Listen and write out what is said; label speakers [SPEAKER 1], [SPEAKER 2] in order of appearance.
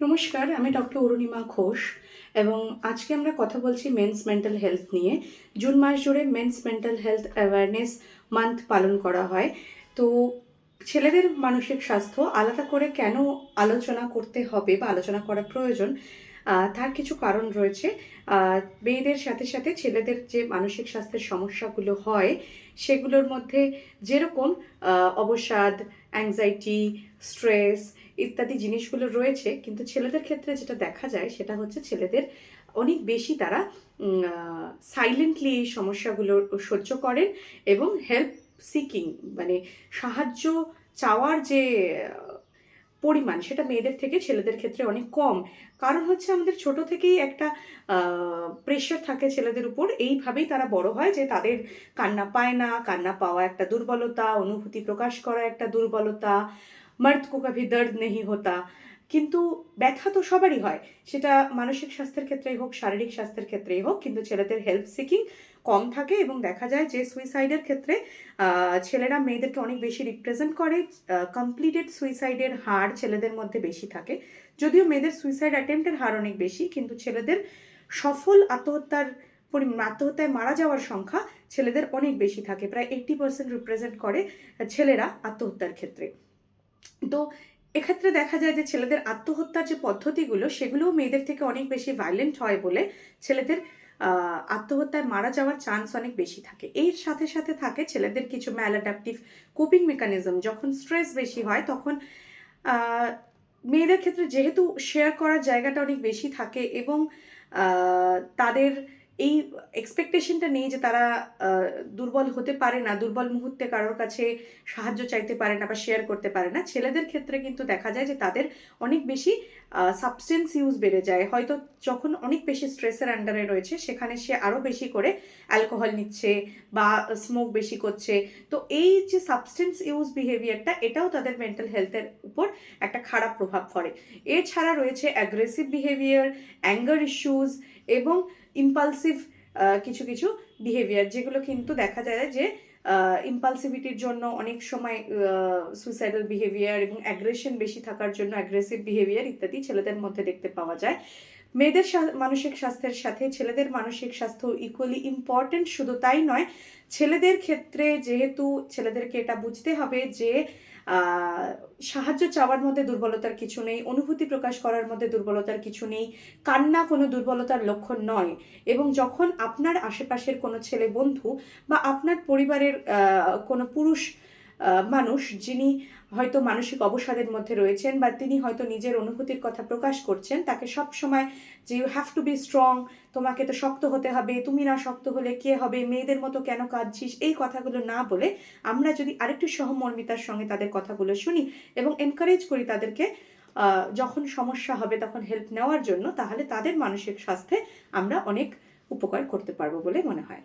[SPEAKER 1] নমস্কার, আমি ডক্টর অরুণিমা ঘোষ এবং আজকে আমরা কথা বলছি মেন্স মেন্টাল হেলথ নিয়ে। জুন মাস জুড়ে men's mental health awareness month পালন করা হয়। তো ছেলেদের মানসিক স্বাস্থ্য আলাদা করে কেন আলোচনা করতে হবে বা আলোচনা করা প্রয়োজন, তার কিছু কারণ রয়েছে। মেয়েদের সাথে সাথে ছেলেদের যে মানসিক স্বাস্থ্যের সমস্যাগুলো হয় সেগুলোর মধ্যে যেরকম অবসাদ, অ্যাংজাইটি, স্ট্রেস ইত্যাদি জিনিসগুলো রয়েছে, কিন্তু ছেলেদের ক্ষেত্রে যেটা দেখা যায় সেটা হচ্ছে ছেলেদের অনেক বেশি তারা সাইলেন্টলি এই সমস্যাগুলো সহ্য করেন এবং হেল্প সিকিং মানে সাহায্য চাওয়ার যে পরিমাণ সেটা মেয়েদের থেকে ছেলেদের ক্ষেত্রে অনেক কম। কারণ হচ্ছে আমাদের ছোট থেকেই একটা প্রেশার থাকে ছেলেদের উপর, এইভাবেই তারা বড় হয় যে তাদের কান্না পায় না, কান্না পাওয়া একটা দুর্বলতা, অনুভূতি প্রকাশ করা একটা দুর্বলতা, মর্দ কো কভি দর্দ নেহি হোতা। কিন্তু ব্যথা তো সবারই হয়, সেটা মানসিক স্বাস্থ্যের ক্ষেত্রেই হোক, শারীরিক স্বাস্থ্যের ক্ষেত্রেই হোক, কিন্তু ছেলেদের হেল্প সিকিং কম থাকে এবং দেখা যায় যে সুইসাইডের ক্ষেত্রে ছেলেরা মেয়েদেরকে অনেক বেশি রিপ্রেজেন্ট করে। কমপ্লিটেড সুইসাইডের হার ছেলেদের মধ্যে বেশি থাকে, যদিও মেয়েদের সুইসাইড অ্যাটেম্পটের হার অনেক বেশি, কিন্তু ছেলেদের সফল আত্মহত্যার আত্মহত্যায় মারা যাওয়ার সংখ্যা ছেলেদের অনেক বেশি থাকে, প্রায় 80% রিপ্রেজেন্ট করে ছেলেরা আত্মহত্যার ক্ষেত্রে। তো এক্ষেত্রে দেখা যায় যে ছেলেদের আত্মহত্যার যে পদ্ধতিগুলো সেগুলোও মেয়েদের থেকে অনেক বেশি ভায়োলেন্ট হয় বলে ছেলেদের আত্মহত্যায় মারা যাওয়ার চান্স অনেক বেশি থাকে। এর সাথে সাথে থাকে ছেলেদের কিছু ম্যালঅ্যাডাপটিভ কোপিং মেকানিজম। যখন স্ট্রেস বেশি হয় তখন মেয়েদের ক্ষেত্রে যেহেতু শেয়ার করার জায়গাটা অনেক বেশি থাকে এবং তাদের এই এক্সপেকটেশনটা নেই যে তারা দুর্বল হতে পারে না, দুর্বল মুহূর্তে কারোর কাছে সাহায্য চাইতে পারে না বা শেয়ার করতে পারে না। ছেলেদের ক্ষেত্রে কিন্তু দেখা যায় যে তাদের অনেক বেশি সাবস্টেন্স ইউজ বেড়ে যায়। হয়তো যখন অনেক বেশি স্ট্রেসের আন্ডারে রয়েছে সেখানে সে আরও বেশি করে অ্যালকোহল নিচ্ছে বা স্মোক বেশি করছে। তো এই যে সাবস্টেন্স ইউজ বিহেভিয়ারটা, এটাও তাদের মেন্টাল হেলথের উপর একটা খারাপ প্রভাব পড়ে। এছাড়া রয়েছে অ্যাগ্রেসিভ বিহেভিয়ার, অ্যাঙ্গার ইস্যুজ এবং ইম্পালসিভ কিছু কিছু বিহেভিয়ার, যেগুলো কিন্তু দেখা যায় যে ইম্পালসিভিটির জন্য অনেক সময় সুইসাইডাল বিহেভিয়ার এবং অ্যাগ্রেশন বেশি থাকার জন্য অ্যাগ্রেসিভ বিহেভিয়ার ইত্যাদি ছেলেদের মধ্যে দেখতে পাওয়া যায়। মেয়েদের মানসিক স্বাস্থ্যের সাথে ছেলেদের মানসিক স্বাস্থ্য ইকুয়ালি ইম্পর্টেন্ট। শুধু তাই নয়, ছেলেদের ক্ষেত্রে যেহেতু ছেলেদেরকে এটা বুঝতে হবে যে সাহায্য চাওয়ার মধ্যে দুর্বলতার কিছু নেই, অনুভূতি প্রকাশ করার মধ্যে দুর্বলতার কিছু নেই, কান্না কোনো দুর্বলতার লক্ষণ নয়। এবং যখন আপনার আশেপাশের কোনো ছেলে বন্ধু বা আপনার পরিবারের কোনো পুরুষ মানুষ যিনি হয়তো মানসিক অবসাদের মধ্যে রয়েছেন বা তিনি হয়তো নিজের অনুভূতির কথা প্রকাশ করছেন, তাকে সব সময় যে you have to be strong, তোমাকে তো শক্ত হতে হবে, তুমি না শক্ত হলে কে হবে, মেয়েদের মতো কেন কাঁদছিস, এই কথাগুলো না বলে আমরা যদি আরেকটু সহমর্মিতার সঙ্গে তাদের কথাগুলো শুনি এবং এনকারেজ করি তাদেরকে যখন সমস্যা হবে তখন হেল্প নেওয়ার জন্য, তাহলে তাদের মানসিক স্বাস্থ্যে আমরা অনেক উপকার করতে পারবো বলে মনে হয়।